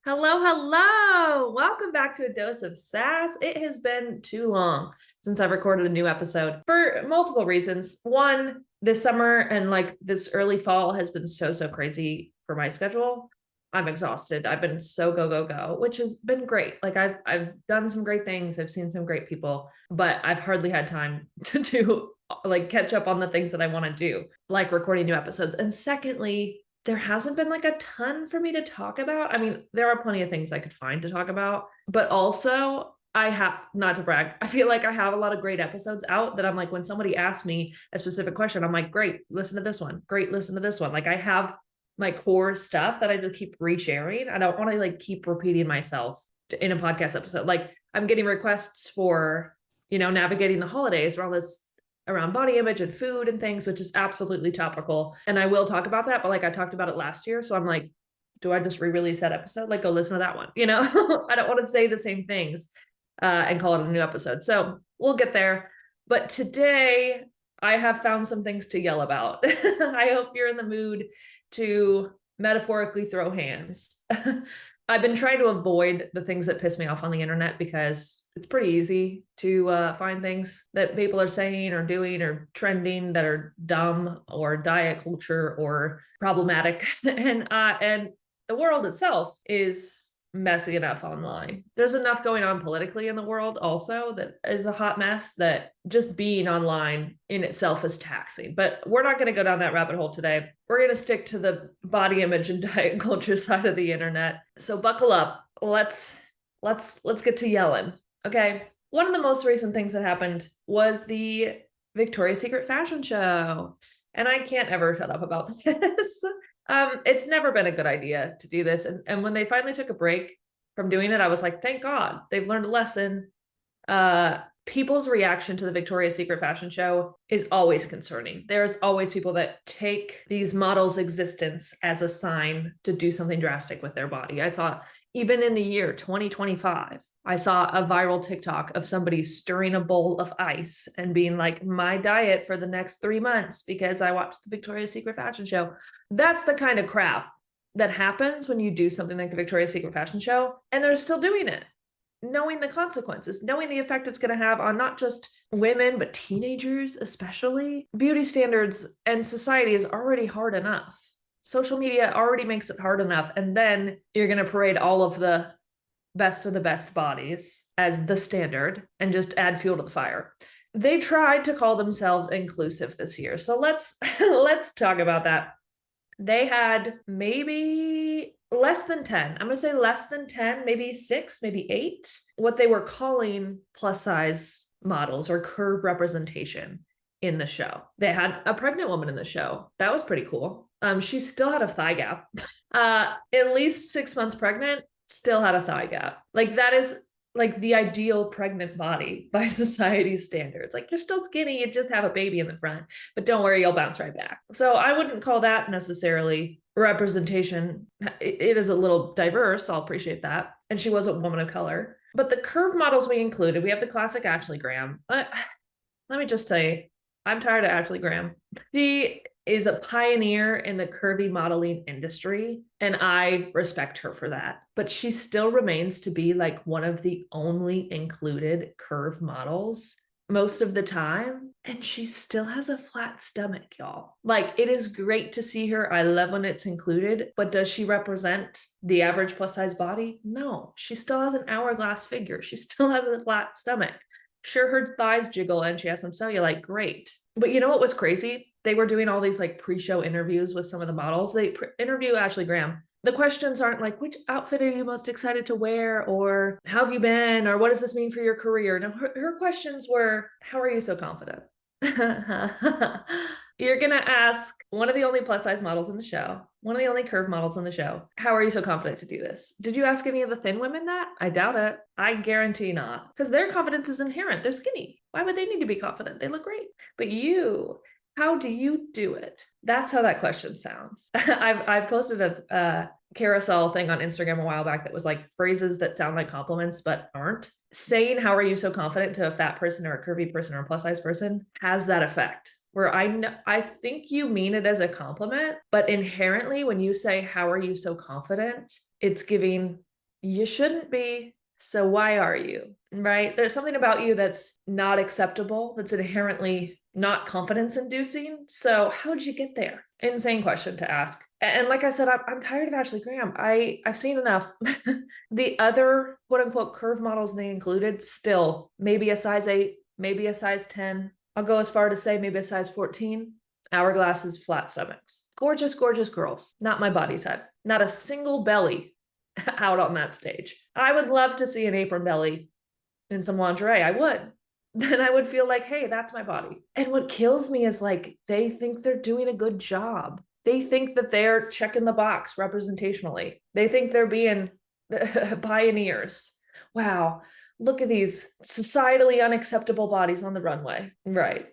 Hello, hello. Welcome back to A Dose of Sass. It has been too long since I've recorded a new episode for multiple reasons. One, this summer and like this early fall has been so crazy for my schedule. I'm exhausted. I've been so go go go, which has been great. Like I've done some great things. I've seen some great people, but I've hardly had time to do like catch up on the things that I want to do, like recording new episodes. And secondly, there hasn't been like a ton for me to talk about. I mean, there are plenty of things I could find to talk about, but also I have, not to brag, I feel like I have a lot of great episodes out that I'm like, when somebody asks me a specific question, I'm like, great, listen to this one. Great, listen to this one. Like I have my core stuff that I just keep resharing. I don't want to like keep repeating myself in a podcast episode. Like I'm getting requests for, navigating the holidays where all this around body image and food and things, which is absolutely topical. And I will talk about that, but like I talked about it last year. So I'm like, do I just re-release that episode? Like go listen to that one, I don't want to say the same things and call it a new episode. So we'll get there. But today I have found some things to yell about. I hope you're in the mood to metaphorically throw hands. I've been trying to avoid the things that piss me off on the internet because it's pretty easy to find things that people are saying or doing or trending that are dumb or diet culture or problematic, and the world itself is messy enough online. There's enough going on politically in the world also that is a hot mess that just being online in itself is taxing. But we're not going to go down that rabbit hole today. We're going to stick to the body image and diet culture side of the internet. So buckle up. Let's get to yelling. Okay. One of the most recent things that happened was the Victoria's Secret fashion show. And I can't ever shut up about this. It's never been a good idea to do this. And when they finally took a break from doing it, I was like, thank God they've learned a lesson. People's reaction to the Victoria's Secret fashion show is always concerning. There's always people that take these models' existence as a sign to do something drastic with their body. I saw even in the year 2025, I saw a viral TikTok of somebody stirring a bowl of ice and being like, my diet for the next 3 months because I watched the Victoria's Secret fashion show. That's the kind of crap that happens when you do something like the Victoria's Secret fashion show, and they're still doing it, knowing the consequences, knowing the effect it's going to have on not just women, but teenagers, especially. Beauty standards and society is already hard enough. Social media already makes it hard enough. And then you're going to parade all of the best of the best bodies as the standard and just add fuel to the fire. They tried to call themselves inclusive this year. So let's talk about that. They had maybe less than 10. I'm going to say less than 10, maybe 6, maybe 8, what they were calling plus size models or curve representation in the show. They had a pregnant woman in the show. That was pretty cool. She still had a thigh gap. At least 6 months pregnant, still had a thigh gap. Like that is like the ideal pregnant body by society standards. Like you're still skinny, you just have a baby in the front, but don't worry, you'll bounce right back. So I wouldn't call that necessarily representation. It is a little diverse, I'll appreciate that. And she was a woman of color. But the curve models we included, we have the classic Ashley Graham. Let me just say, I'm tired of Ashley Graham. She is a pioneer in the curvy modeling industry, and I respect her for that. But she still remains to be like one of the only included curve models most of the time. And she still has a flat stomach, y'all. Like, it is great to see her. I love when it's included, but does she represent the average plus size body? No, she still has an hourglass figure. She still has a flat stomach. Sure, her thighs jiggle and she has some cellulite. Great. But you know what was crazy? They were doing all these like pre-show interviews with some of the models. They interview Ashley Graham. The questions aren't like, which outfit are you most excited to wear? Or how have you been? Or what does this mean for your career? No, her questions were, how are you so confident? You're going to ask one of the only plus size models in the show, one of the only curve models in the show, how are you so confident to do this? Did you ask any of the thin women that? I doubt it. I guarantee not. Because their confidence is inherent. They're skinny. Why would they need to be confident? They look great. But you, how do you do it? That's how that question sounds. I posted a carousel thing on Instagram a while back that was like phrases that sound like compliments but aren't. Saying how are you so confident to a fat person or a curvy person or a plus size person has that effect where I think you mean it as a compliment, but inherently when you say how are you so confident, it's giving You shouldn't be. So why are you? Right? There's something about you that's not acceptable, that's inherently not confidence inducing. So how'd you get there? Insane question to ask. And like I said, I'm tired of Ashley Graham. I've seen enough. The other quote unquote curve models they included, still maybe a size 8, maybe a size 10. I'll go as far to say maybe a size 14. Hourglasses, flat stomachs. Gorgeous, gorgeous girls. Not my body type. Not a single belly out on that stage. I would love to see an apron belly in some lingerie. I would. Then I would feel like, hey, that's my body. And what kills me is like they think they're doing a good job. They think that they're checking the box representationally. They think they're being pioneers. Wow, look at these societally unacceptable bodies on the runway. Right.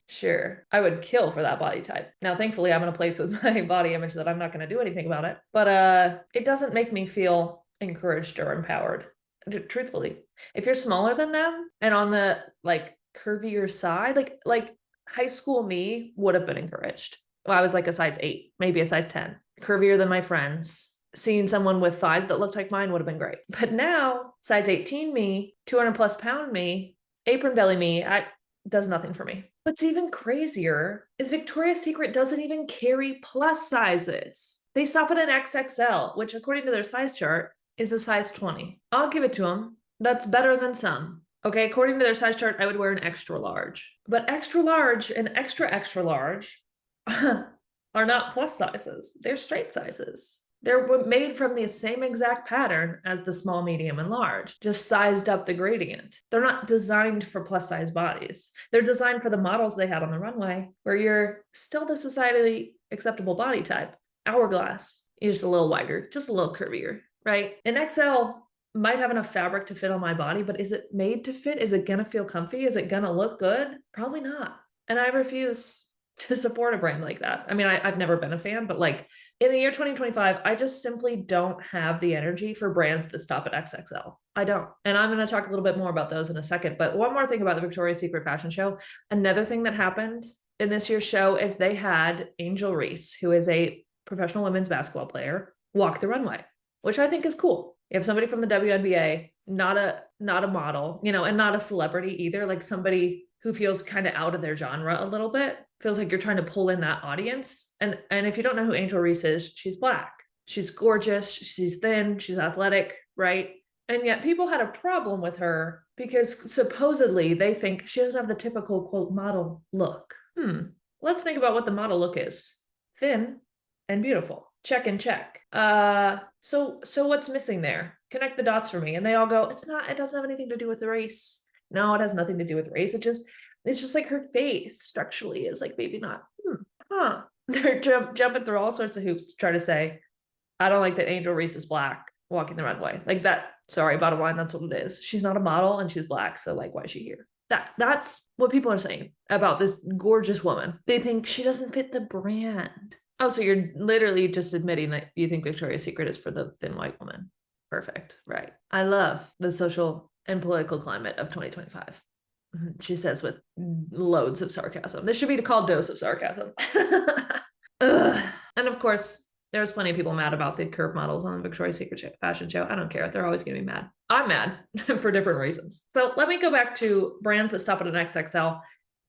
Sure. I would kill for that body type. Now, thankfully, I'm in a place with my body image that I'm not going to do anything about it. But it doesn't make me feel encouraged or empowered. Truthfully, if you're smaller than them and on the like curvier side, like high school me would have been encouraged. Well, I was like a size 8, maybe a size 10, curvier than my friends. Seeing someone with thighs that looked like mine would have been great. But now, size 18 me, 200 plus pound me, apron belly me, does nothing for me. What's even crazier is Victoria's Secret doesn't even carry plus sizes. They stop at an XXL, which according to their size chart is a size 20. I'll give it to them. That's better than some. Okay, according to their size chart, I would wear an extra large. But extra large and extra large are not plus sizes. They're straight sizes. They're made from the same exact pattern as the small, medium, and large, just sized up the gradient. They're not designed for plus size bodies. They're designed for the models they had on the runway, where you're still the societally acceptable body type. Hourglass, you're just a little wider, just a little curvier, right? An XL might have enough fabric to fit on my body, but is it made to fit? Is it gonna feel comfy? Is it gonna look good? Probably not. And I refuse to support a brand like that. I mean, I've never been a fan, but like in the year 2025, I just simply don't have the energy for brands that stop at XXL. I don't. And I'm going to talk a little bit more about those in a second. But one more thing about the Victoria's Secret fashion show. Another thing that happened in this year's show is they had Angel Reese, who is a professional women's basketball player, walk the runway, which I think is cool. You have somebody from the WNBA, not a model, and not a celebrity either, like somebody who feels kind of out of their genre a little bit. Feels like you're trying to pull in that audience. And if you don't know who Angel Reese is, she's Black. She's gorgeous. She's thin. She's athletic, right? And yet people had a problem with her because supposedly they think she doesn't have the typical, quote, model look. Let's think about what the model look is. Thin and beautiful. Check and check. So what's missing there? Connect the dots for me. And they all go, it doesn't have anything to do with the race. No, it has nothing to do with race. It's just like her face structurally is like maybe not. They're jumping through all sorts of hoops to try to say, I don't like that Angel Reese is Black walking the runway. Like that, sorry, bottom line, that's what it is. She's not a model and she's Black, so like why is she here? That's what people are saying about this gorgeous woman. They think she doesn't fit the brand. Oh, so you're literally just admitting that you think Victoria's Secret is for the thin white woman. Perfect. Right. I love the social and political climate of 2025. She says with loads of sarcasm. This should be called Dose of Sarcasm. And of course, there's plenty of people mad about the curve models on the Victoria's Secret fashion show. I don't care. They're always going to be mad. I'm mad for different reasons. So let me go back to brands that stop at an XXL.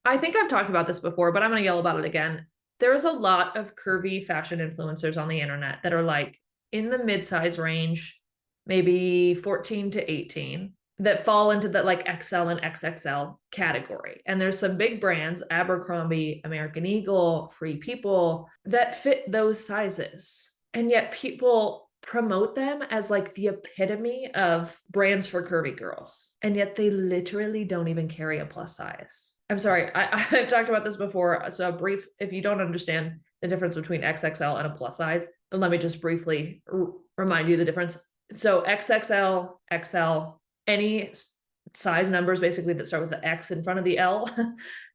I think I've talked about this before, but I'm going to yell about it again. There's a lot of curvy fashion influencers on the internet that are like in the mid-size range, maybe 14 to 18, that fall into that like XL and XXL category. And there's some big brands, Abercrombie, American Eagle, Free People, that fit those sizes. And yet people promote them as like the epitome of brands for curvy girls. And yet they literally don't even carry a plus size. I'm sorry, I've talked about this before. So a brief, if you don't understand the difference between XXL and a plus size, then let me just briefly remind you the difference. So XXL, XL, any size numbers basically that start with the X in front of the L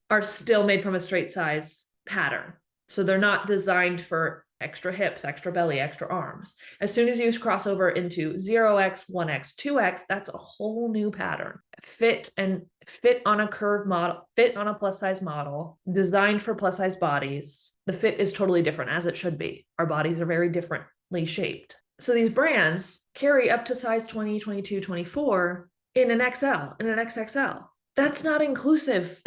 are still made from a straight size pattern. So they're not designed for extra hips, extra belly, extra arms. As soon as you cross over into 0X, 1X, 2X, that's a whole new pattern. Fit on a curve model, fit on a plus size model, designed for plus size bodies. The fit is totally different, as it should be. Our bodies are very differently shaped. So these brands carry up to size 20, 22, 24 in an XL, in an XXL. That's not inclusive.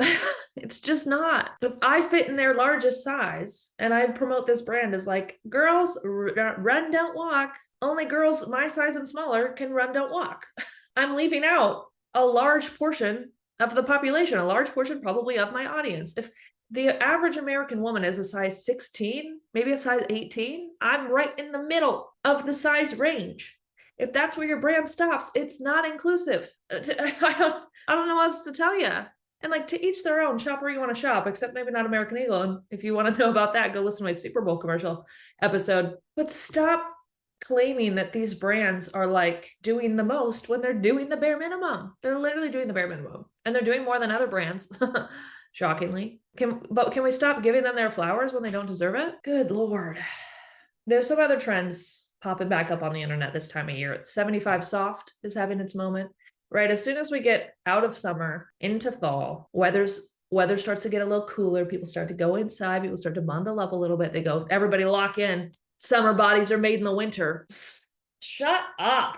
It's just not. If I fit in their largest size and I promote this brand as like, girls, run, don't walk. Only girls my size and smaller can run, don't walk. I'm leaving out a large portion of the population, a large portion probably of my audience. If the average American woman is a size 16, maybe a size 18, I'm right in the middle of the size range. If that's where your brand stops, it's not inclusive. I don't know what else to tell you. And like, to each their own, shop where you want to shop, except maybe not American Eagle. And if you want to know about that, go listen to my Super Bowl commercial episode. But stop claiming that these brands are like doing the most when they're doing the bare minimum. They're literally doing the bare minimum, and they're doing more than other brands. Shockingly. But can we stop giving them their flowers when they don't deserve it? Good Lord. There's some other trends popping back up on the internet this time of year. 75 soft is having its moment, right? As soon as we get out of summer into fall, weather starts to get a little cooler. People start to go inside. People start to bundle up a little bit. They go, everybody lock in. Summer bodies are made in the winter. Shut up.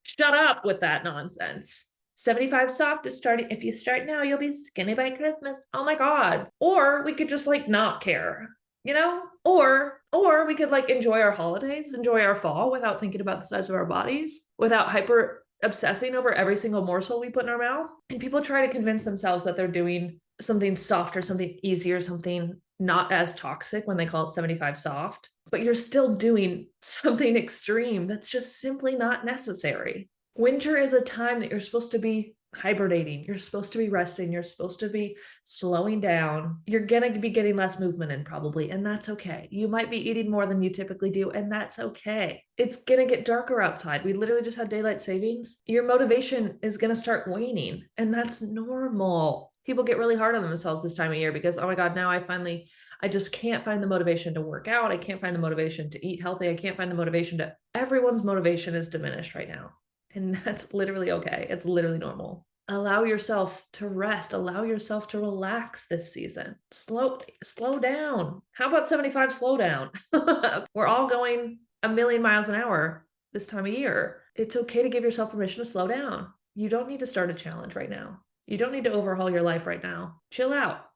Shut up with that nonsense. 75 soft is starting. If you start now, you'll be skinny by Christmas. Oh my God. Or we could just like not care, you know? Or we could like enjoy our holidays, enjoy our fall without thinking about the size of our bodies, without hyper obsessing over every single morsel we put in our mouth. And people try to convince themselves that they're doing something softer, something easier, something not as toxic when they call it 75 soft, but you're still doing something extreme that's just simply not necessary. Winter is a time that you're supposed to be hibernating. You're supposed to be resting. You're supposed to be slowing down. You're going to be getting less movement in probably, and that's okay. You might be eating more than you typically do, and that's okay. It's going to get darker outside. We literally just had daylight savings. Your motivation is going to start waning, and that's normal. People get really hard on themselves this time of year because, oh my God, now I just can't find the motivation to work out. I can't find the motivation to eat healthy. I can't find the motivation to, everyone's motivation is diminished right now. And that's literally okay. It's literally normal. Allow yourself to rest. Allow yourself to relax this season. Slow down. How about 75 slow down? We're all going a million miles an hour this time of year. It's okay to give yourself permission to slow down. You don't need to start a challenge right now. You don't need to overhaul your life right now. Chill out.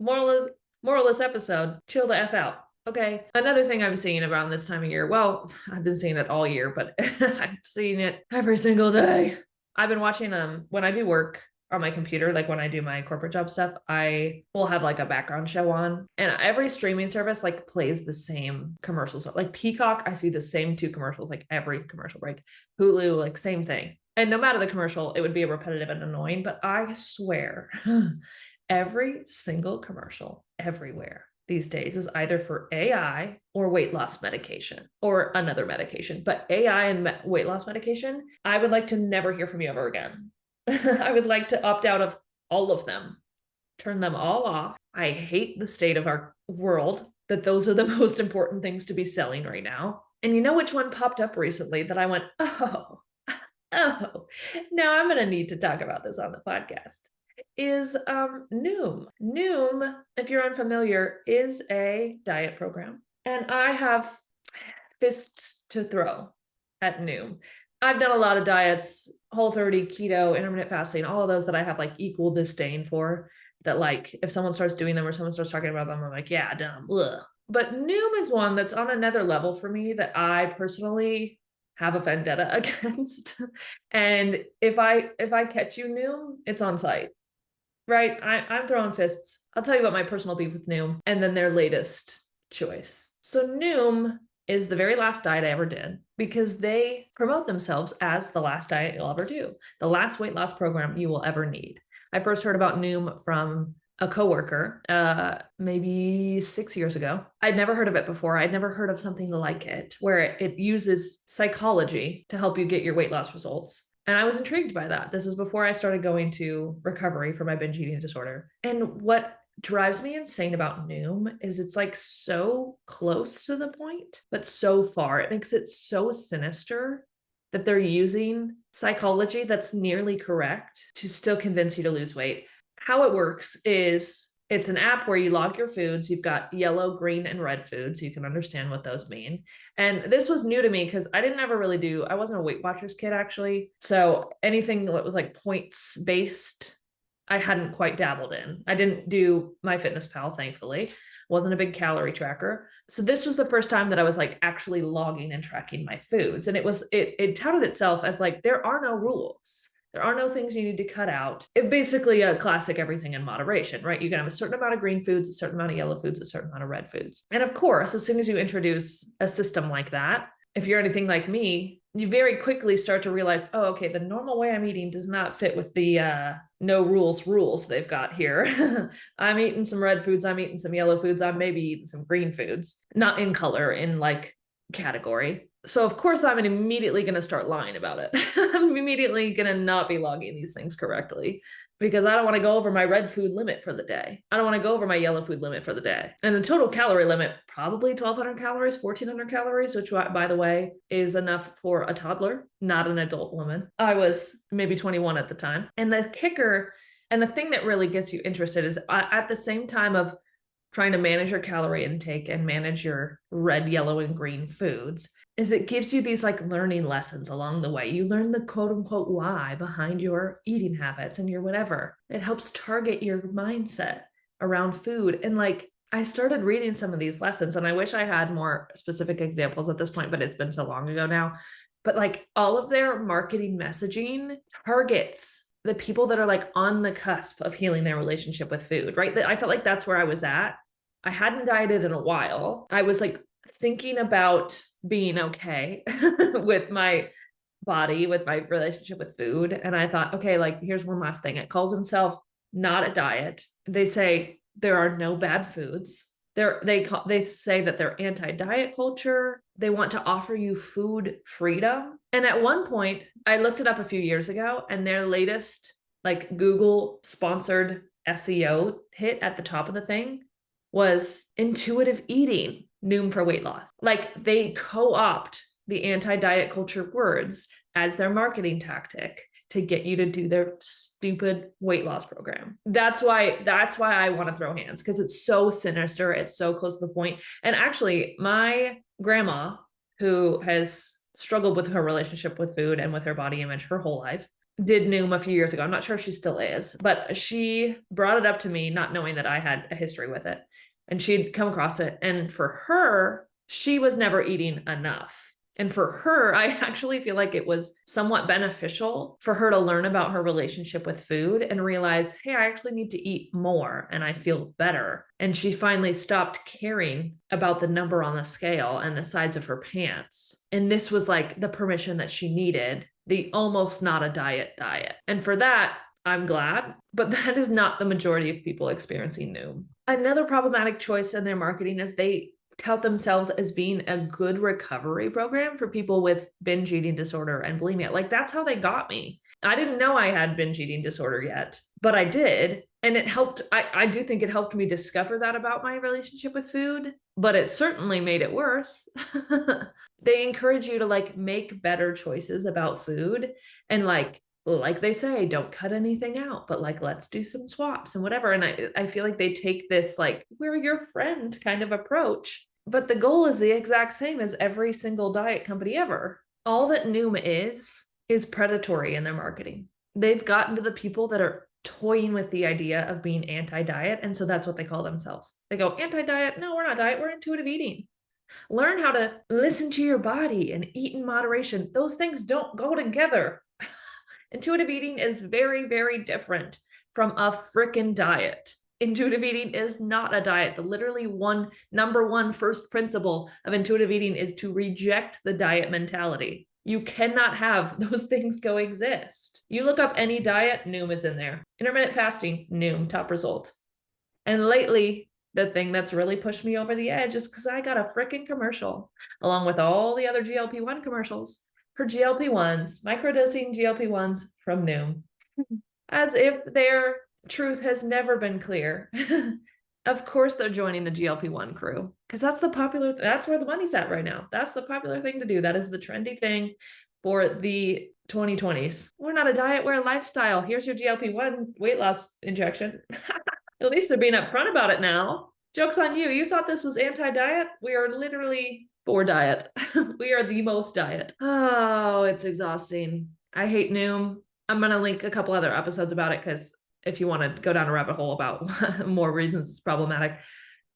Moral of this episode, chill the F out. Okay. Another thing I'm seeing around this time of year, well, I've been seeing it all year, but I'm seeing it every single day. I've been watching when I do work on my computer, like when I do my corporate job stuff, I will have like a background show on, and every streaming service like plays the same commercials. Like Peacock, I see the same two commercials like every commercial break. Hulu, like same thing. And no matter the commercial, it would be repetitive and annoying, but I swear every single commercial everywhere these days is either for AI or weight loss medication or another medication. But AI and weight loss medication, I would like to never hear from you ever again. I would like to opt out of all of them, turn them all off. I hate the state of our world that those are the most important things to be selling right now. And you know which one popped up recently that I went, oh, now I'm going to need to talk about this on the podcast, is Noom. Noom, if you're unfamiliar, is a diet program. And I have fists to throw at Noom. I've done a lot of diets, Whole30, keto, intermittent fasting, all of those that I have like equal disdain for, that like if someone starts doing them or someone starts talking about them, I'm like, yeah, dumb. Ugh. But Noom is one that's on another level for me that I personally have a vendetta against. And if I catch you, Noom, it's on site. Right? I'm throwing fists. I'll tell you about my personal beef with Noom and then their latest choice. So Noom is the very last diet I ever did because they promote themselves as the last diet you'll ever do, the last weight loss program you will ever need. I first heard about Noom from a coworker, maybe 6 years ago. I'd never heard of it before. I'd never heard of something like it, where it uses psychology to help you get your weight loss results. And I was intrigued by that. This is before I started going to recovery for my binge eating disorder. And what drives me insane about Noom is it's like so close to the point, but so far. It makes it so sinister that they're using psychology that's nearly correct to still convince you to lose weight. How it works is It's an app where you log your foods. You've got yellow, green, and red foods. So you can understand what those mean. And this was new to me because I didn't ever really I wasn't a Weight Watchers kid actually. So anything that was like points based, I hadn't quite dabbled in. I didn't do MyFitnessPal, thankfully. Wasn't a big calorie tracker. So this was the first time that I was like actually logging and tracking my foods. And it touted itself as like, there are no rules. There are no things you need to cut out. It basically a classic everything in moderation, right? You can have a certain amount of green foods, a certain amount of yellow foods, a certain amount of red foods. And of course, as soon as you introduce a system like that, if you're anything like me, you very quickly start to realize, oh, okay, the normal way I'm eating does not fit with the no rules they've got here. I'm eating some red foods, I'm eating some yellow foods, I'm maybe eating some green foods, not in color, in like category. So of course I'm immediately going to start lying about it. I'm immediately going to not be logging these things correctly because I don't want to go over my red food limit for the day. I don't want to go over my yellow food limit for the day. And the total calorie limit, probably 1,200 calories, 1,400 calories, which by the way, is enough for a toddler, not an adult woman. I was maybe 21 at the time. And the kicker and the thing that really gets you interested is at the same time of trying to manage your calorie intake and manage your red, yellow, and green foods, is it gives you these like learning lessons along the way. You learn the quote unquote why behind your eating habits and your whatever. It helps target your mindset around food. And like, I started reading some of these lessons and I wish I had more specific examples at this point, but it's been so long ago now. But like all of their marketing messaging targets the people that are like on the cusp of healing their relationship with food, right? I felt like that's where I was at. I hadn't dieted in a while. I was like thinking about being okay with my body, with my relationship with food. And I thought, okay, like here's one last thing. It calls himself Not a Diet. They say there are no bad foods. They say that they're anti-diet culture. They want to offer you food freedom. And at one point, I looked it up a few years ago, and their latest like Google sponsored SEO hit at the top of the thing was intuitive eating, Noom for weight loss. Like they co-opt the anti-diet culture words as their marketing tactic to get you to do their stupid weight loss program. That's why I want to throw hands, because it's so sinister. It's so close to the point. And actually, my grandma, who has struggled with her relationship with food and with her body image her whole life, did Noom a few years ago. I'm not sure if she still is, but she brought it up to me, not knowing that I had a history with it. And she'd come across it. And for her, she was never eating enough. And for her, I actually feel like it was somewhat beneficial for her to learn about her relationship with food and realize, hey, I actually need to eat more and I feel better. And she finally stopped caring about the number on the scale and the size of her pants. And this was like the permission that she needed, the almost not a diet. And for that, I'm glad, but that is not the majority of people experiencing Noom. Another problematic choice in their marketing is they tout themselves as being a good recovery program for people with binge eating disorder and bulimia. Like that's how they got me. I didn't know I had binge eating disorder yet, but I did. And it helped. I do think it helped me discover that about my relationship with food, but it certainly made it worse. They encourage you to like make better choices about food and like they say, don't cut anything out, but like, let's do some swaps and whatever. And I feel like they take this, like, we're your friend kind of approach, but the goal is the exact same as every single diet company ever. All that Noom is predatory in their marketing. They've gotten to the people that are toying with the idea of being anti-diet. And so that's what they call themselves. They go, anti-diet? No, we're not diet. We're intuitive eating. Learn how to listen to your body and eat in moderation. Those things don't go together. Intuitive eating is very, very different from a frickin' diet. Intuitive eating is not a diet. The literally number one first principle of intuitive eating is to reject the diet mentality. You cannot have those things coexist. You look up any diet, Noom is in there. Intermittent fasting, Noom, top result. And lately, the thing that's really pushed me over the edge is because I got a frickin' commercial, along with all the other GLP-1 commercials, for GLP-1s, microdosing GLP-1s from Noom, as if their truth has never been clear. Of course they're joining the GLP-1 crew, because that's where the money's at right now. That's the popular thing to do. That is the trendy thing for the 2020s. We're not a diet, we're a lifestyle. Here's your GLP-1 weight loss injection. At least they're being upfront about it now. Joke's on you. You thought this was anti-diet? We are literally for diet. We are the most diet. Oh, it's exhausting. I hate Noom. I'm going to link a couple other episodes about it because if you want to go down a rabbit hole about more reasons it's problematic.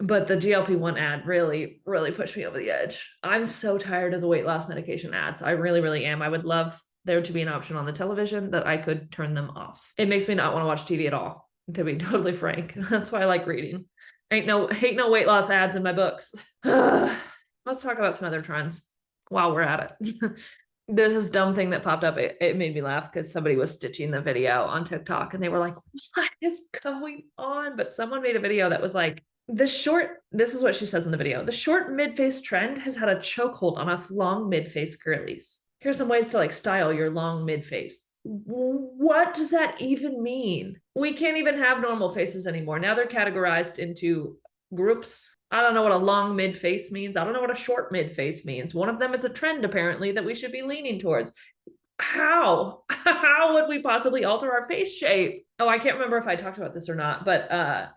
But the GLP-1 ad really, really pushed me over the edge. I'm so tired of the weight loss medication ads. I really, really am. I would love there to be an option on the television that I could turn them off. It makes me not want to watch TV at all, to be totally frank. That's why I like reading. Hate no weight loss ads in my books. Let's talk about some other trends while we're at it. There's this dumb thing that popped up. It made me laugh because somebody was stitching the video on TikTok and they were like, what is going on? But someone made a video that was like, this is what she says in the video. The short mid-face trend has had a chokehold on us long mid-face girlies. Here's some ways to like style your long mid-face. What does that even mean? We can't even have normal faces anymore. Now they're categorized into groups. I don't know what a long mid-face means. I don't know what a short mid-face means. One of them is a trend, apparently, that we should be leaning towards. How? How would we possibly alter our face shape? Oh, I can't remember if I talked about this or not, but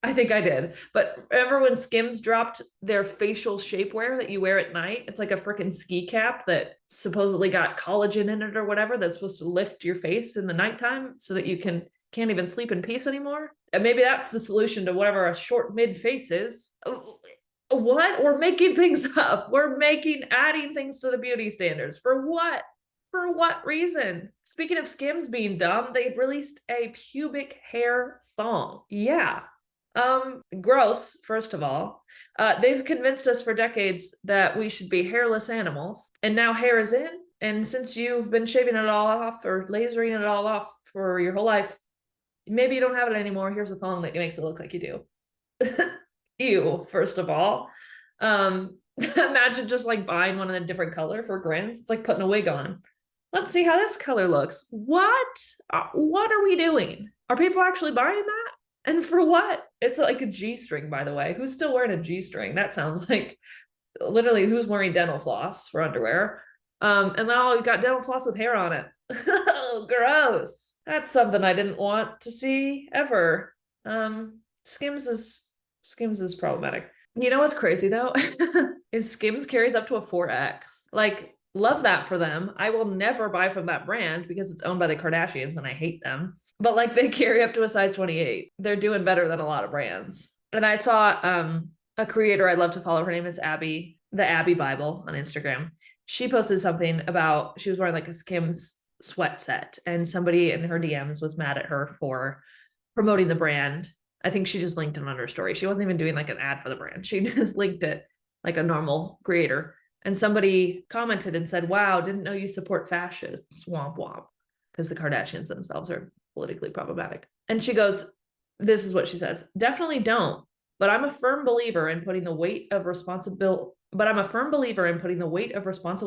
I think I did. But remember when Skims dropped their facial shapewear that you wear at night? It's like a freaking ski cap that supposedly got collagen in it or whatever that's supposed to lift your face in the nighttime so that you can't even sleep in peace anymore. And maybe that's the solution to whatever a short mid face is. What? We're making things up. We're adding things to the beauty standards. For what? For what reason? Speaking of Skims being dumb, they released a pubic hair thong. Yeah. Gross, first of all. They've convinced us for decades that we should be hairless animals, and now hair is in. And since you've been shaving it all off or lasering it all off for your whole life, maybe you don't have it anymore. Here's a thong that makes it look like you do. Ew, first of all. Imagine just like buying one in a different color for grins. It's like putting a wig on. Let's see how this color looks. What? What are we doing? Are people actually buying that? And for what? It's like a G-string, by the way. Who's still wearing a G-string? That sounds like literally who's wearing dental floss for underwear. And now you've got dental floss with hair on it. Oh, gross. That's something I didn't want to see ever. Skims is problematic. You know what's crazy though? Is Skims carries up to a 4X. Like, love that for them. I will never buy from that brand because it's owned by the Kardashians and I hate them. But like they carry up to a size 28. They're doing better than a lot of brands. And I saw a creator I love to follow. Her name is Abby, the Abby Bible on Instagram. She posted something about, she was wearing like a Skims sweat set and somebody in her DMs was mad at her for promoting the brand. I think she just linked it on her story. She wasn't even doing like an ad for the brand. She just linked it like a normal creator. And somebody commented and said, wow, didn't know you support fascists, womp womp, because the Kardashians themselves are politically problematic. And she goes, this is what she says, definitely don't, but I'm a firm believer in putting the weight of responsible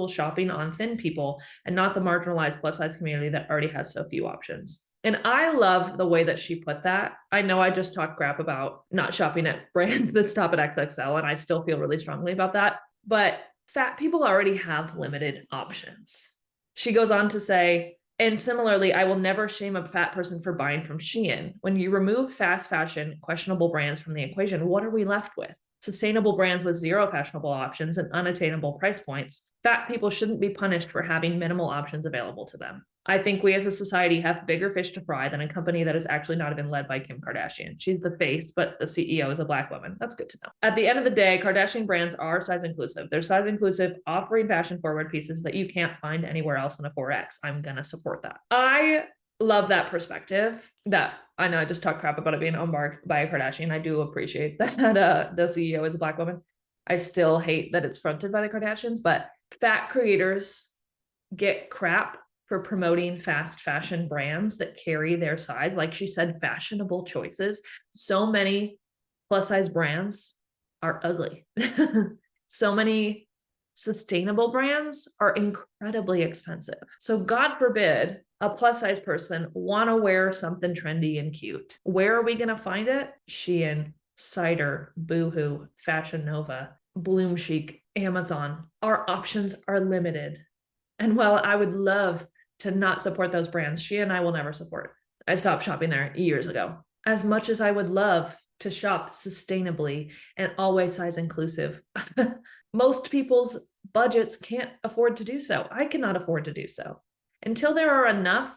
shopping on thin people and not the marginalized plus size community that already has so few options. And I love the way that she put that. I know I just talked crap about not shopping at brands that stop at XXL, and I still feel really strongly about that. But fat people already have limited options. She goes on to say, and similarly, I will never shame a fat person for buying from Shein. When you remove fast fashion, questionable brands from the equation, what are we left with? Sustainable brands with zero fashionable options and unattainable price points. Fat people shouldn't be punished for having minimal options available to them. I think we as a society have bigger fish to fry than a company that is actually not even led by Kim Kardashian. She's the face, but the CEO is a Black woman. That's good to know. At the end of the day, Kardashian brands are size inclusive. They're size inclusive, offering fashion forward pieces that you can't find anywhere else in a 4X. I'm going to support that. I love that perspective. That I know I just talked crap about it being owned by a Kardashian. I do appreciate that the CEO is a Black woman. I still hate that it's fronted by the Kardashians, but fat creators get crap for promoting fast fashion brands that carry their size. Like she said, fashionable choices. So many plus size brands are ugly. So many sustainable brands are incredibly expensive. So God forbid a plus size person want to wear something trendy and cute. Where are we going to find it? Shein, Cider, Boohoo, Fashion Nova, Bloom Chic, Amazon. Our options are limited. And while I would love to not support those brands, Shein I will never support. I stopped shopping there years ago. as much as I would love to shop sustainably and always size inclusive, most people's budgets can't afford to do so. I cannot afford to do so. Until there are enough,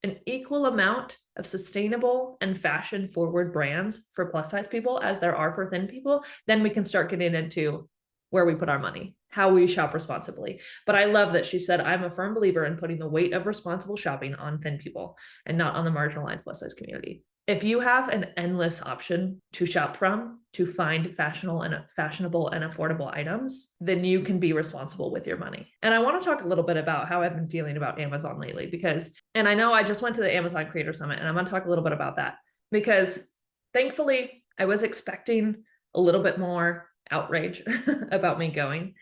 an equal amount of sustainable and fashion forward brands for plus size people as there are for thin people, then we can start getting into where we put our money, how we shop responsibly. But I love that she said, I'm a firm believer in putting the weight of responsible shopping on thin people and not on the marginalized plus size community. If you have an endless option to shop from, to find fashionable and affordable items, then you can be responsible with your money. And I want to talk a little bit about how I've been feeling about Amazon lately, because, and I know I just went to the Amazon Creator Summit, and I'm going to talk a little bit about that, because thankfully I was expecting a little bit more outrage about me going,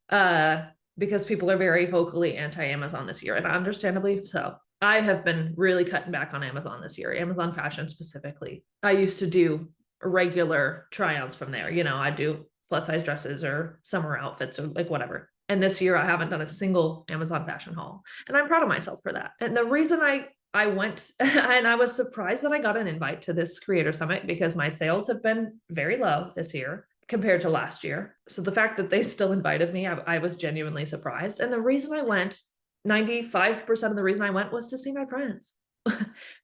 because people are very vocally anti-Amazon this year, and understandably so. I have been really cutting back on Amazon this year, Amazon fashion specifically. I used to do regular try-ons from there. You know, I do plus size dresses or summer outfits or like whatever. And this year I haven't done a single Amazon fashion haul. And I'm proud of myself for that. And the reason I went and I was surprised that I got an invite to this creator summit, because my sales have been very low this year compared to last year. So the fact that they still invited me, I was genuinely surprised. And the reason I went, 95% of the reason I went was to see my friends.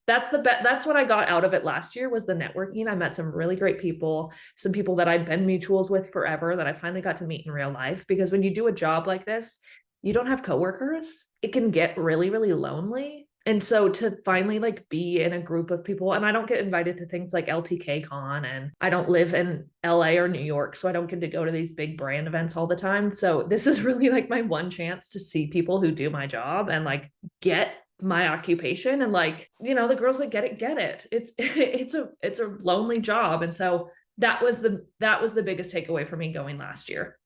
That's what I got out of it last year, was the networking. I met some really great people, some people that I've been mutuals with forever that I finally got to meet in real life. Because when you do a job like this, you don't have coworkers. It can get really, really lonely. And so to finally like be in a group of people, and I don't get invited to things like LTK Con, and I don't live in LA or New York, so I don't get to go to these big brand events all the time. So this is really like my one chance to see people who do my job and like get my occupation. And like, you know, the girls that get it. It's a lonely job. And so that was the biggest takeaway for me going last year,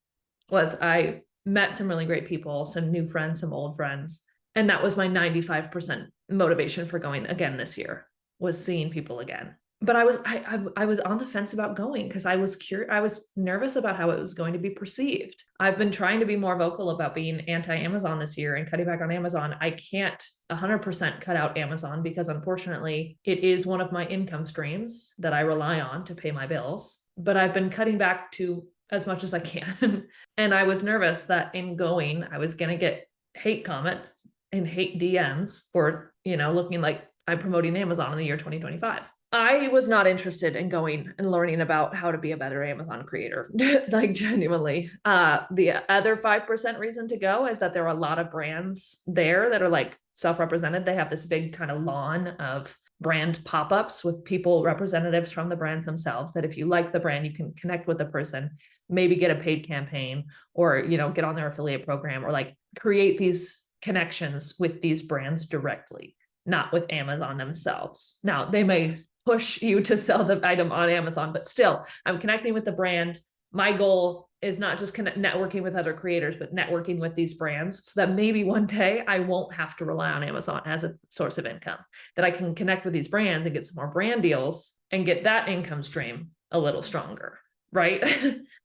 was I met some really great people, some new friends, some old friends. And that was my 95% motivation for going again this year, was seeing people again. But I was on the fence about going because I was curious. I was nervous about how it was going to be perceived. I've been trying to be more vocal about being anti-Amazon this year and cutting back on Amazon. I can't 100% cut out Amazon, because unfortunately it is one of my income streams that I rely on to pay my bills. But I've been cutting back to as much as I can. And I was nervous that in going, I was going to get hate comments and hate DMs for, you know, looking like I'm promoting Amazon in the year 2025. I was not interested in going and learning about how to be a better Amazon creator, like genuinely. The other 5% reason to go is that there are a lot of brands there that are like self-represented. They have this big kind of lawn of brand pop-ups with people, representatives from the brands themselves, that if you like the brand, you can connect with the person, maybe get a paid campaign, or, you know, get on their affiliate program, or like create these connections with these brands directly, not with Amazon themselves. Now, they may push you to sell the item on Amazon, but still, I'm connecting with the brand. My goal is not just networking with other creators, but networking with these brands, so that maybe one day I won't have to rely on Amazon as a source of income, that I can connect with these brands and get some more brand deals and get that income stream a little stronger. Right?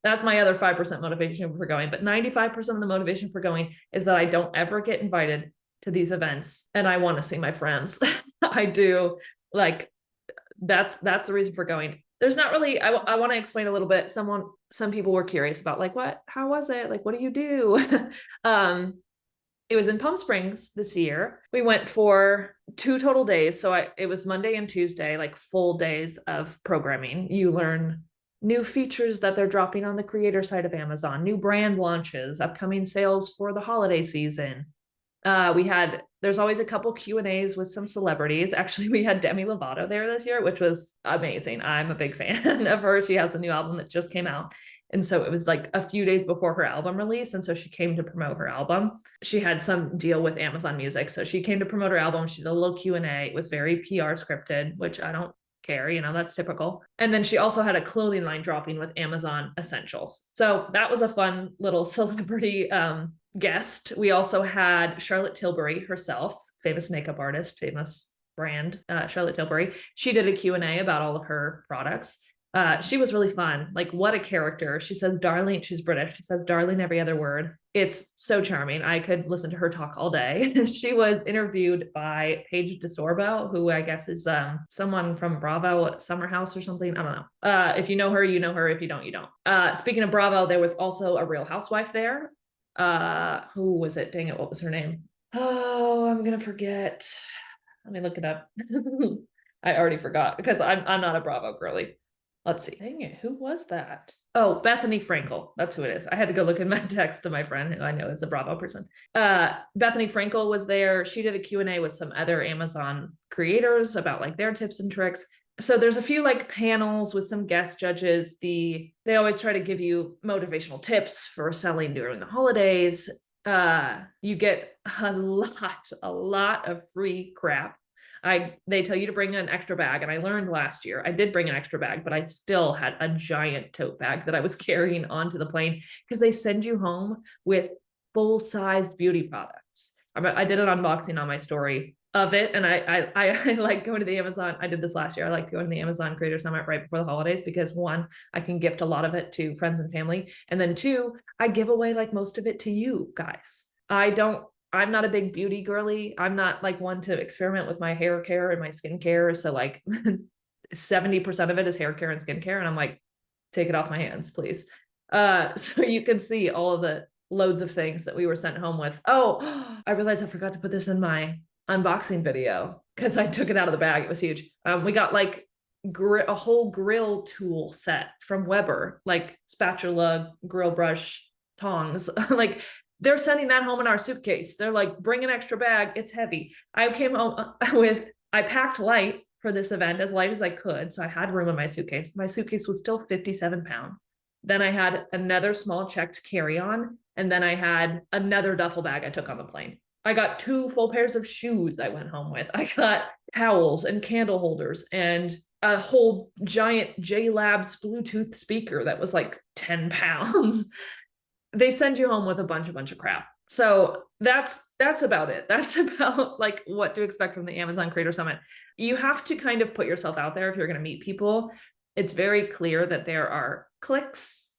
That's my other 5% motivation for going. But 95% of the motivation for going is that I don't ever get invited to these events and I want to see my friends. I do. Like, that's the reason for going. There's not really, I want to explain a little bit. Some people were curious about like, how was it? Like, what do you do? It was in Palm Springs this year. We went for 2 total days. So it was Monday and Tuesday, like full days of programming. You learn new features that they're dropping on the creator side of Amazon, new brand launches, upcoming sales for the holiday season. There's always a couple Q&As with some celebrities. Actually, we had Demi Lovato there this year, which was amazing. I'm a big fan of her. She has a new album that just came out. And so it was like a few days before her album release. And so she came to promote her album. She had some deal with Amazon Music. So she came to promote her album. She did a little Q&A. It was very PR scripted, which I don't care, you know, that's typical. And then she also had a clothing line dropping with Amazon Essentials. So that was a fun little celebrity guest. We also had Charlotte Tilbury herself, famous makeup artist, famous brand, Charlotte Tilbury. She did a Q&A about all of her products. She was really fun. Like, what a character. She says darling. She's British. She says darling every other word. It's so charming. I could listen to her talk all day. She was interviewed by Paige DeSorbo, who I guess is someone from Bravo at Summer House or something. I don't know. If you know her, you know her. If you don't, you don't. Speaking of Bravo, there was also a Real Housewife there. Who was it? Dang it, what was her name? Oh, I'm gonna forget. Let me look it up. I already forgot because I'm not a Bravo girly. Let's see. Dang it, who was that? Oh, Bethany Frankel. That's who it is. I had to go look at my text to my friend who I know is a Bravo person. Bethany Frankel was there. She did a Q&A with some other Amazon creators about like their tips and tricks. So there's a few like panels with some guest judges. They always try to give you motivational tips for selling during the holidays. You get a lot of free crap. They tell you to bring an extra bag, and I learned last year I did bring an extra bag, but I still had a giant tote bag that I was carrying onto the plane because they send you home with full-sized beauty products. I did an unboxing on my story of it, and I like going to the Amazon. I did this last year. I like going to the Amazon Creator Summit right before the holidays because one, I can gift a lot of it to friends and family, and then two, I give away like most of it to you guys. I'm not a big beauty girly. I'm not like one to experiment with my hair care and my skincare. So like 70% of it is hair care and skincare. And I'm like, take it off my hands, please. So you can see all of the loads of things that we were sent home with. Oh, I realized I forgot to put this in my unboxing video because I took it out of the bag. It was huge. We got like a whole grill tool set from Weber, like spatula, grill brush, tongs, like they're sending that home in our suitcase. They're like, bring an extra bag. It's heavy. I came home I packed light for this event, as light as I could. So I had room in my suitcase. My suitcase was still 57 pounds. Then I had another small checked carry-on. And then I had another duffel bag I took on the plane. I got 2 full pairs of shoes I went home with. I got towels and candle holders and a whole giant JLabs Bluetooth speaker that was like 10 pounds. They send you home with a bunch of crap. So that's about it. That's about like what to expect from the Amazon Creator Summit. You have to kind of put yourself out there if you're going to meet people. It's very clear that there are cliques.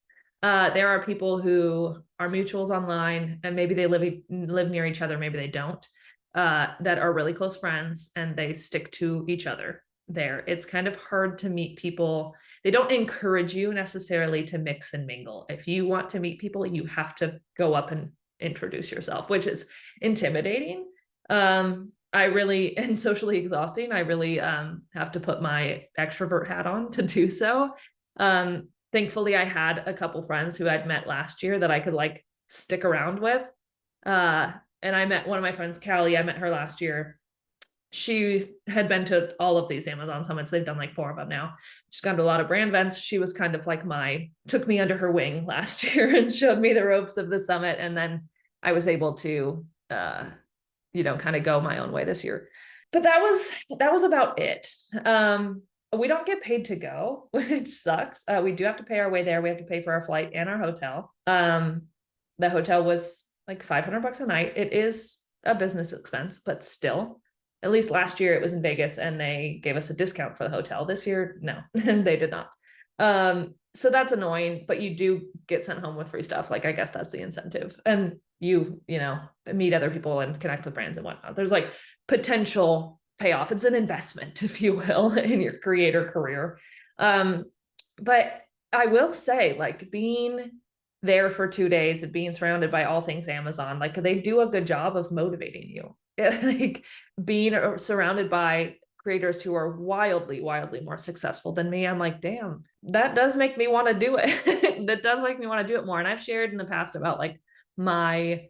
There are people who are mutuals online and maybe they live near each other, maybe they don't, that are really close friends and they stick to each other there. It's kind of hard to meet people. They don't encourage you necessarily to mix and mingle. If you want to meet people, you have to go up and introduce yourself, which is intimidating. And socially exhausting. I really have to put my extrovert hat on to do so. Thankfully, I had a couple friends who I'd met last year that I could like stick around with. And I met one of my friends, Callie. I met her last year. She had been to all of these Amazon summits. They've done like 4 of them now. She's gone to a lot of brand events. She was kind of like took me under her wing last year and showed me the ropes of the summit. And then I was able to, kind of go my own way this year. But that was about it. We don't get paid to go, which sucks. We do have to pay our way there. We have to pay for our flight and our hotel. The hotel was like $500 a night. It is a business expense, but still. At least last year it was in Vegas and they gave us a discount for the hotel. This year, no, they did not. So that's annoying, but you do get sent home with free stuff. Like, I guess that's the incentive. And you meet other people and connect with brands and whatnot. There's like potential payoff. It's an investment, if you will, in your creator career. But I will say, like, being there for 2 days and being surrounded by all things Amazon, like they do a good job of motivating you. Like being surrounded by creators who are wildly more successful than me, I'm like, damn, that does make me want to do it. That does make me want to do it more. And I've shared in the past about like my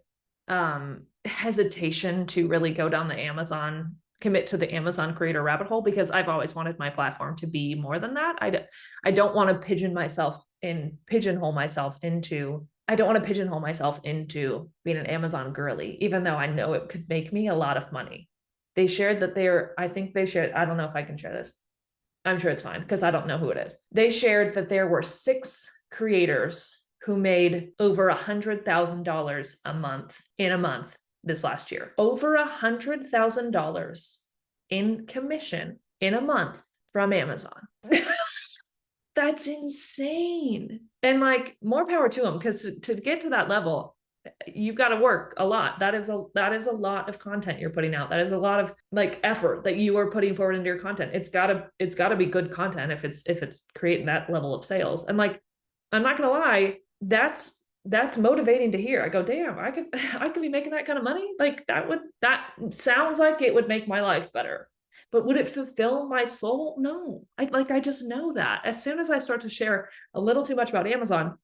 hesitation to really go down the commit to the Amazon creator rabbit hole, because I've always wanted my platform to be more than that. I don't want to pigeonhole myself into being an Amazon girly, even though I know it could make me a lot of money. They shared that I don't know if I can share this. I'm sure it's fine because I don't know who it is. They shared that there were 6 creators who made over $100,000 in a month this last year. Over $100,000 in commission in a month from Amazon. that's insane. And like more power to them, because to get to that level, you've got to work a lot. That is a lot of content you're putting out. That is a lot of like effort that you are putting forward into your content. It's gotta be good content if it's creating that level of sales. And like, I'm not gonna lie, that's motivating to hear. I go, damn, I could be making that kind of money. Like that sounds like it would make my life better. But would it fulfill my soul? No. I just know that. As soon as I start to share a little too much about Amazon,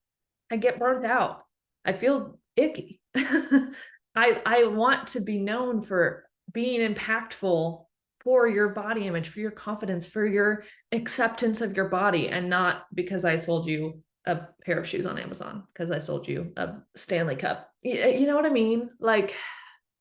I get burnt out. I feel icky. I want to be known for being impactful for your body image, for your confidence, for your acceptance of your body, and not because I sold you a pair of shoes on Amazon, because I sold you a Stanley Cup. You know what I mean? Like,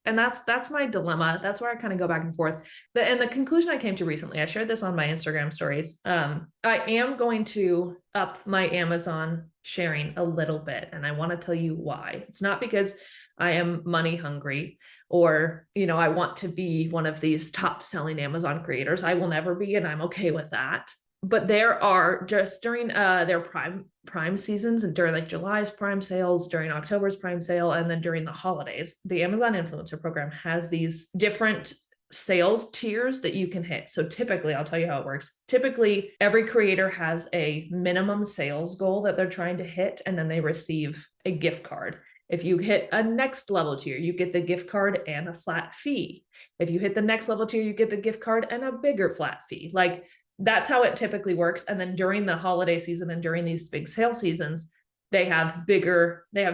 and that's my dilemma. That's where I kind of go back and forth. And the conclusion I came to recently, I shared this on my Instagram stories. I am going to up my Amazon sharing a little bit, and I want to tell you why. It's not because I am money hungry, or I want to be one of these top selling Amazon creators. I will never be, and I'm okay with that. But there are, just during their prime seasons, and during like July's prime sales, during October's prime sale, and then during the holidays, the Amazon Influencer Program has these different sales tiers that you can hit. So typically, I'll tell you how it works. Typically, every creator has a minimum sales goal that they're trying to hit, and then they receive a gift card. If you hit a next level tier, you get the gift card and a flat fee. If you hit the next level tier, you get the gift card and a bigger flat fee. Like, that's how it typically works. And then during the holiday season and during these big sale seasons, they have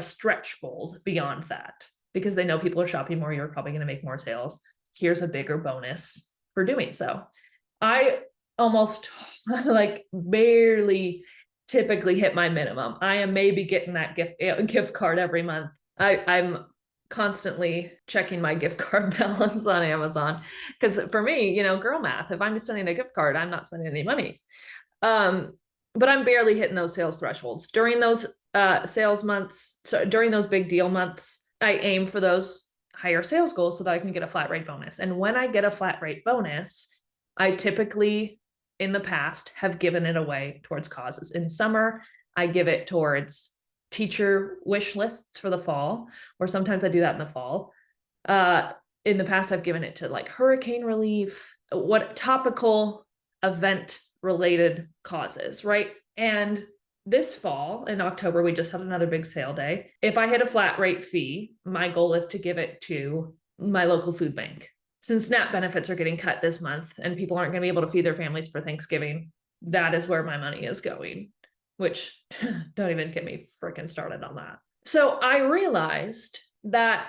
stretch goals beyond that, because they know people are shopping more. You're probably going to make more sales. Here's a bigger bonus for doing so. I almost like barely typically hit my minimum. I am maybe getting that gift card every month. I'm constantly checking my gift card balance on Amazon, because for me, girl math, if I'm spending a gift card, I'm not spending any money. But I'm barely hitting those sales thresholds during those sales months. So during those big deal months, I aim for those higher sales goals so that I can get a flat rate bonus. And when I get a flat rate bonus, I typically in the past have given it away towards causes. In summer, I give it towards teacher wish lists for the fall, or sometimes I do that in the fall. In the past, I've given it to like hurricane relief, what topical event related causes, right? And this fall in October, we just had another big sale day. If I hit a flat rate fee, my goal is to give it to my local food bank. Since SNAP benefits are getting cut this month and people aren't going to be able to feed their families for Thanksgiving, that is where my money is going, which don't even get me freaking started on that. So I realized that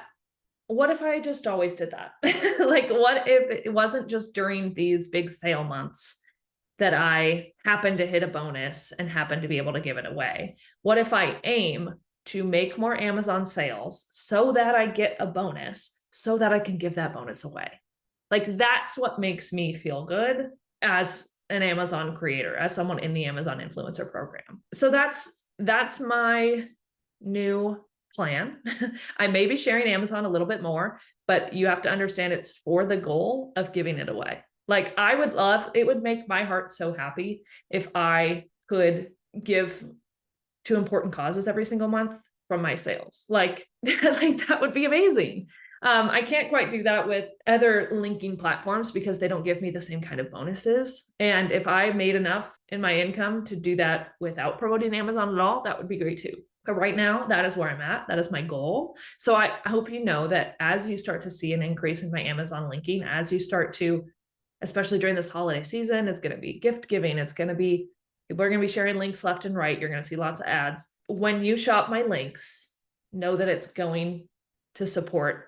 what if I just always did that? Like, what if it wasn't just during these big sale months that I happen to hit a bonus and happen to be able to give it away? What if I aim to make more Amazon sales so that I get a bonus so that I can give that bonus away? Like, that's what makes me feel good as an Amazon creator, as someone in the Amazon Influencer Program. So that's my new plan. I may be sharing Amazon a little bit more, but you have to understand it's for the goal of giving it away. Like, it would make my heart so happy if I could give to important causes every single month from my sales. Like that would be amazing. I can't quite do that with other linking platforms because they don't give me the same kind of bonuses. And if I made enough in my income to do that without promoting Amazon at all, that would be great too. But right now, that is where I'm at. That is my goal. So I hope you know that as you start to see an increase in my Amazon linking, as you start to, especially during this holiday season, it's going to be gift giving. People are going to be sharing links left and right. You're going to see lots of ads. When you shop my links, know that it's going to support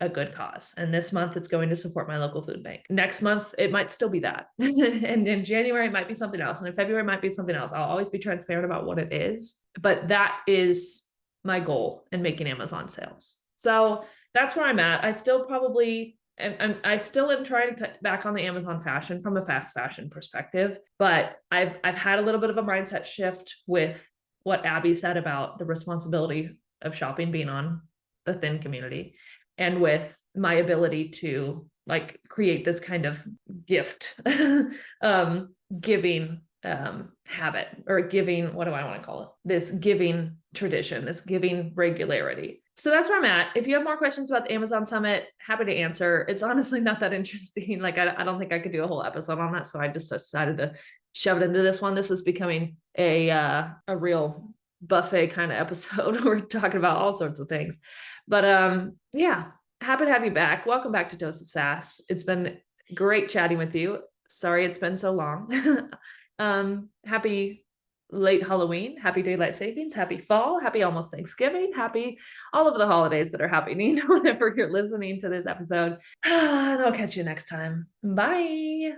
a good cause. And this month it's going to support my local food bank. Next month, it might still be that. And in January, it might be something else. And in February, it might be something else. I'll always be transparent about what it is. But that is my goal in making Amazon sales. So that's where I'm at. I still am trying to cut back on the Amazon fashion from a fast fashion perspective, but I've had a little bit of a mindset shift with what Abby said about the responsibility of shopping being on the thin community, and with my ability to like create this kind of gift giving habit, or giving, what do I want to call it? This giving tradition, this giving regularity. So that's where I'm at. If you have more questions about the Amazon Summit, happy to answer. It's honestly not that interesting. Like, I don't think I could do a whole episode on that. So I just decided to shove it into this one. This is becoming a real buffet kind of episode. We're talking about all sorts of things. But yeah, happy to have you back. Welcome back to Dose of Sass. It's been great chatting with you. Sorry it's been so long. Happy late Halloween, happy daylight savings, happy fall, happy almost Thanksgiving, happy all of the holidays that are happening whenever you're listening to this episode. And I'll catch you next time. Bye.